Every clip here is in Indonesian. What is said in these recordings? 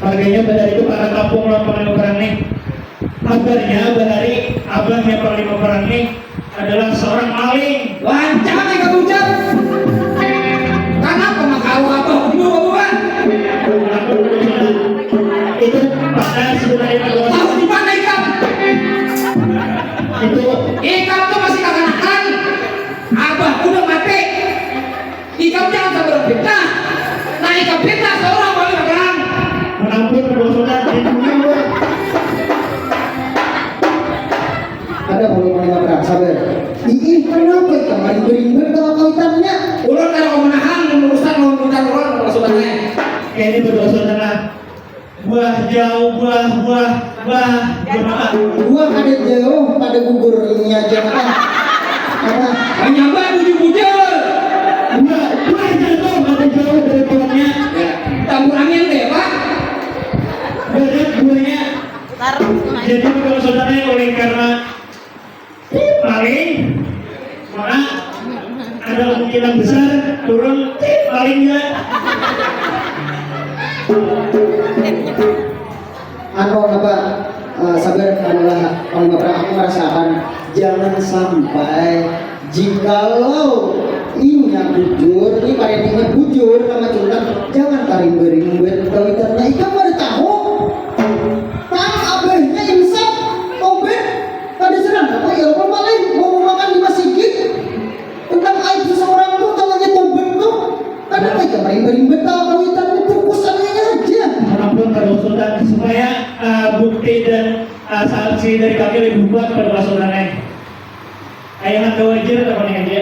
Makanya pada itu para kampung lawan panglima perang nih. Kabarnya bahari abahnya panglima perang nih adalah seorang maling. Lancar nih kamu ucap. Kenapa makau apa hubungan? Itu pada sebenarnya Tahu di mana ikan? itu Ikan tuh masih kekanakan. Abah udah mati. Ikan jangan sampai fitnah. Nah ikan fitnah seorang panglima perang. menampung kedua saudara di dunia. Ada panglima perang sabar. Ih kenapa kemarin berimbang kalau kawitannya? Ulun kalau menahan meneruskan memunculkan ulun maksudnya. Kayak ini berdua saudara. Buah jauh, buah apa? Gua ada jauh pada gugur ini aja kan. Apa? Menyambar bujur-bujur. Buah jauh, ada jauh dari buahnya. Campur angin deh pak. Berat buahnya. Jadi kalau saudaranya oleh karena paling maka ada kemungkinan besar turun paling enggak. Apa sabar adalah panglima perang aku merasakan jangan sampai jikalau ini bujur ini parentinya bujur sama curang jangan taring bering buat kawitannya ikan baru tahu tang abahnya insaf tobet pada serang apa ya lupa paling mau makan di masjid tentang aib seseorang tuh tangannya tobet tuh karena mereka bering betal kawitan itu urusannya aja. Walaupun kalau saudara supaya bukti dan saksi dari kami lebih kuat kepada saudara. Ayahan wajar apa nih aja?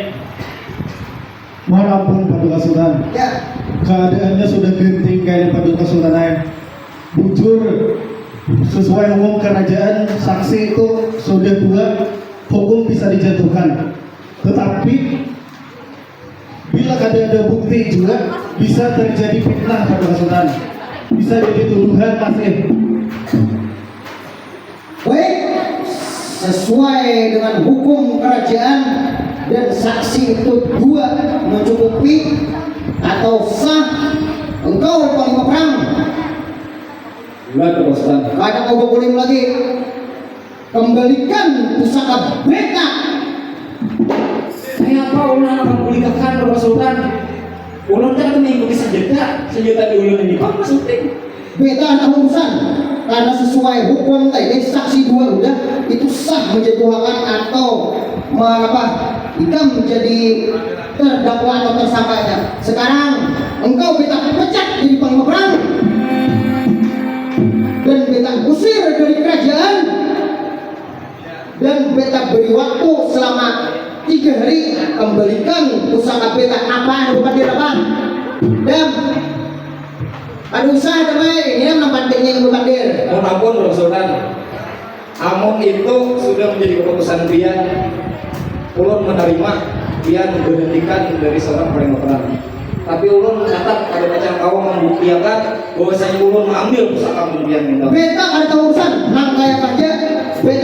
Mohon ampun Paduka Sultan. Ya. Keadaannya sudah genting kayak Paduka Sultan lain. Bujur sesuai hukum kerajaan saksi itu sudah tua, hukum bisa dijatuhkan. Tetapi bila ada bukti juga bisa terjadi fitnah Paduka Sultan. Bisa jadi tuduhan masih. Baik, sesuai dengan hukum kerajaan dan saksi itu dua mencukupi atau sah engkau panglima perang. Enggak terus kan. Kadang kau berkulim lagi. Kembalikan pusaka beta. Saya apa ulun akan pulihkan Bapak Sultan? Ulun kan mengikuti senjata di ulun ini pak maksudnya. Beta ada urusan karena sesuai hukum tadi saksi dua udah itu sah menjatuhkan atau jika menjadi terdakwa atau tersangkanya. Sekarang engkau beta pecat jadi panglima perang dan beta usir dari kerajaan dan beta beri waktu selama 3 hari kembalikan pusaka beta apa bukan dia apa dan ada usaha damai ini nampak pentingnya ibu pandir. Mohon ampun Bapak Sultan. Amun itu sudah menjadi keputusan Pian. Ulun menerima Pian memberhentikan dari seorang panglima perang. Tapi ulun mencatat pada macam kau membuktikan bahwasanya ulun mengambil pusaka Pian itu. Beta ada urusan nang kayak kerja beta